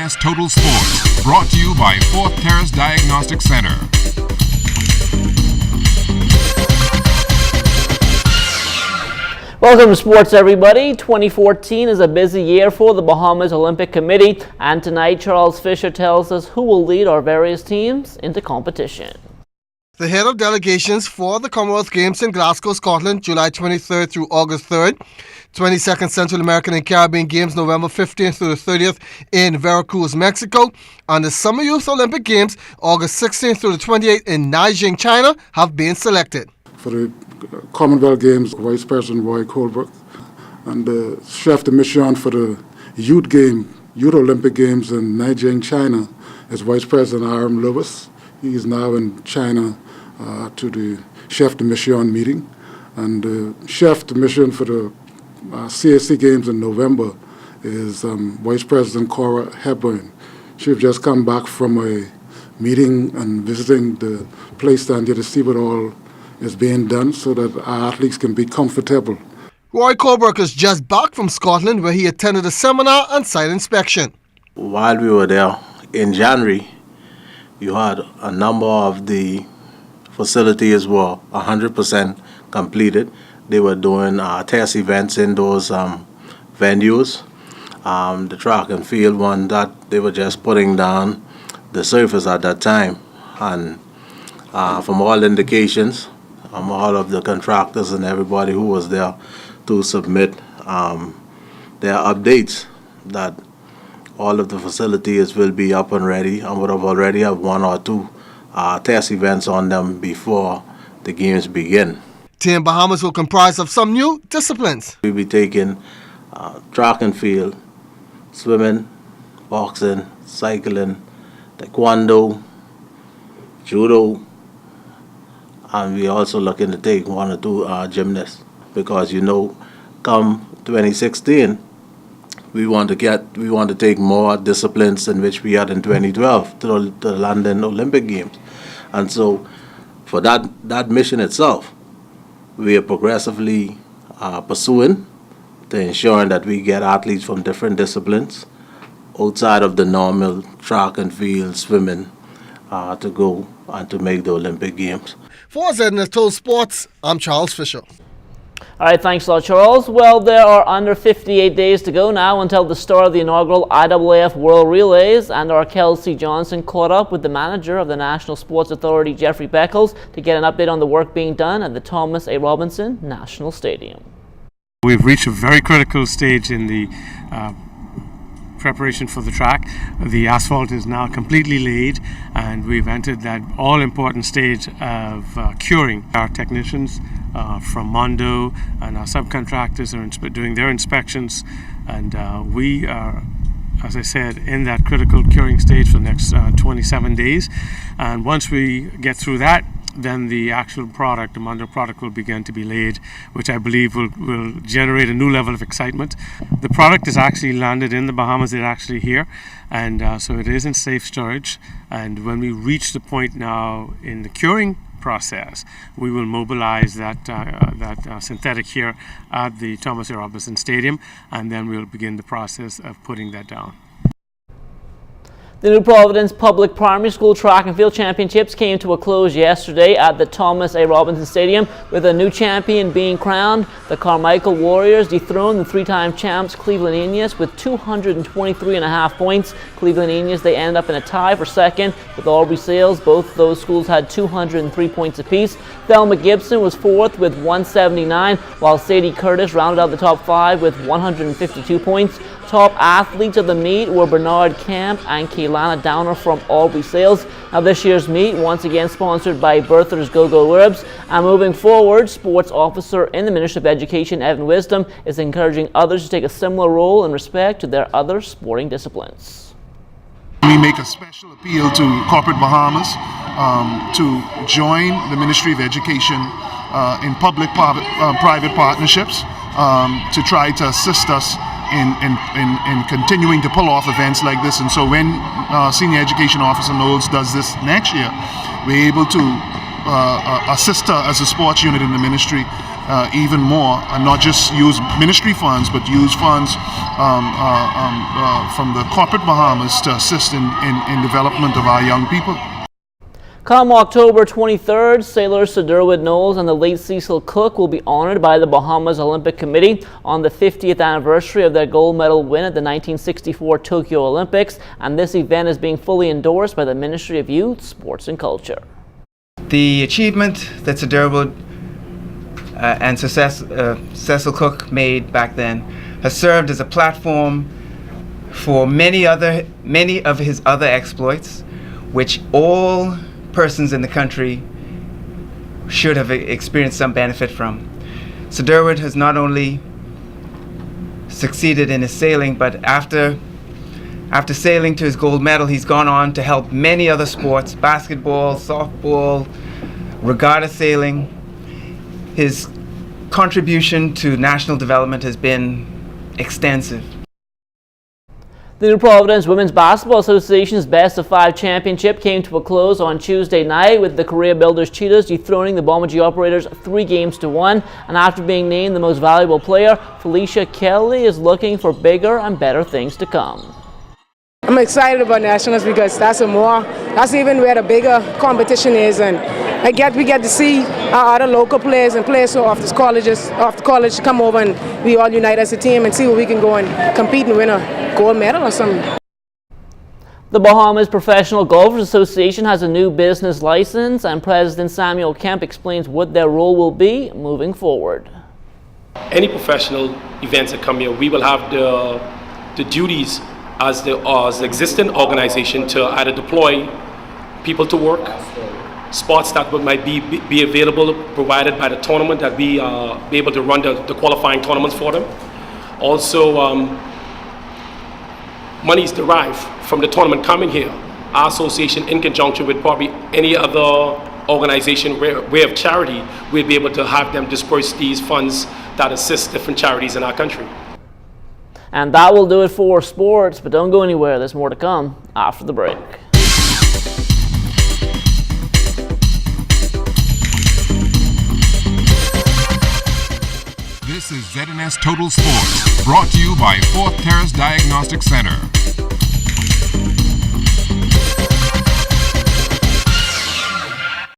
TNS Total Sports, brought to you by Thurs Diagnostic Center. Welcome to sports, everybody. 2014 is a busy year for the Bahamas Olympic Committee, and tonight Charles Fisher tells us who will lead our various teams into competition. The head of delegations for the Commonwealth Games in Glasgow, Scotland, July 23rd through August 3rd. 22nd Central American and Caribbean Games, November 15th through the 30th in Veracruz, Mexico. And the Summer Youth Olympic Games, August 16th through the 28th in Nanjing, China, have been selected. For the Commonwealth Games, Vice President Roy Colbrook, and the chef de mission for the Youth Olympic Games in Nanjing, China, is Vice President Aram Lewis. He is now in China to the chef de mission meeting. And the chef de mission for the CAC Games in November is Vice President Cora Hepburn. She's just come back from a meeting and visiting the place down there to see what all is being done so that our athletes can be comfortable. Roy Colbrook is just back from Scotland, where he attended a seminar and site inspection. While we were there in January, you had a number of the facilities were 100% completed. They were doing test events in those venues. The track and field one that they were just putting down the surface at that time. And from all indications, all of the contractors and everybody who was there to submit their updates that all of the facilities will be up and ready and would have already have one or two test events on them before the games begin. Team Bahamas will comprise of some new disciplines. We'll be taking track and field, swimming, boxing, cycling, taekwondo, judo, and we're also looking to take one or two gymnasts because, come 2016, we want to take more disciplines in which we had in 2012 to the London Olympic Games. And so for that mission itself, we are progressively pursuing to ensuring that we get athletes from different disciplines outside of the normal track and field swimming to go and to make the Olympic Games. For ZNS Total Sports, I'm Charles Fisher. All right, thanks a lot, Charles. Well, there are under 58 days to go now until the start of the inaugural IAAF World Relays, and our Kelsey Johnson caught up with the manager of the National Sports Authority, Jeffrey Beckles, to get an update on the work being done at the Thomas A. Robinson National Stadium. We've reached a very critical stage in the preparation for the track. The asphalt is now completely laid, and we've entered that all-important stage of curing. Our technicians from Mondo and our subcontractors are doing their inspections, and we are, as I said, in that critical curing stage for the next 27 days. And once we get through that, then the actual product, the Mondo product, will begin to be laid, which I believe will generate a new level of excitement. The product is actually landed in the Bahamas. It's actually here, and so it is in safe storage. And when we reach the point now in the curing process, we will mobilize that synthetic here at the Thomas A. Robinson Stadium, and then we'll begin the process of putting that down. The New Providence Public Primary School Track and Field Championships came to a close yesterday at the Thomas A. Robinson Stadium, with a new champion being crowned. The Carmichael Warriors dethroned the three-time champs Cleveland Indians with 223.5 points. Cleveland Indians, they end up in a tie for second with Aubrey Sales. Both those schools had 203 points apiece. Thelma Gibson was fourth with 179, while Sadie Curtis rounded out the top five with 152 points. Top athletes of the meet were Bernard Camp and Kaylana Downer from Aubrey Sales. Now, this year's meet, once again sponsored by Bertha's Go-Go Herbs. And moving forward, Sports Officer in the Ministry of Education, Evan Wisdom, is encouraging others to take a similar role in respect to their other sporting disciplines. We make a special appeal to corporate Bahamas to join the Ministry of Education in public-private partnerships to try to assist us in continuing to pull off events like this. And so when Senior Education Officer Knowles does this next year, we're able to assist her as a sports unit in the ministry even more, and not just use ministry funds, but use funds from the corporate Bahamas to assist in development of our young people. Come October 23rd, sailors Sir Derwent Knowles and the late Cecil Cook will be honored by the Bahamas Olympic Committee on the 50th anniversary of their gold medal win at the 1964 Tokyo Olympics, and this event is being fully endorsed by the Ministry of Youth, Sports and Culture. The achievement that Sir Derwent and Cecil Cook made back then has served as a platform for many of his other exploits, which all persons in the country should have experienced some benefit from. Sir Derwent has not only succeeded in his sailing, but after sailing to his gold medal, he's gone on to help many other sports: basketball, softball, regatta sailing. His contribution to national development has been extensive. The New Providence Women's Basketball Association's Best of 5 championship came to a close on Tuesday night, with the Career Builders Cheetahs dethroning the Bombardier Operators 3-1. And after being named the most valuable player, Felicia Kelly is looking for bigger and better things to come. I'm excited about nationals because that's even where the bigger competition is, and we get to see our other local players and players off the college come over, and we all unite as a team and see where we can go and compete and win a gold medal or something. The Bahamas Professional Golfers Association has a new business license, and President Samuel Kemp explains what their role will be moving forward. Any professional events that come here, we will have the duties as the existing organization to either deploy people to work, spots that might be available provided by the tournament, that we be able to run the qualifying tournaments for them. Also, monies derived from the tournament coming here, our association, in conjunction with probably any other organization way of charity, we'll be able to have them disperse these funds that assist different charities in our country. And that will do it for sports, but don't go anywhere. There's more to come after the break. This is ZNS Total Sports, brought to you by Thurs Diagnostic Center.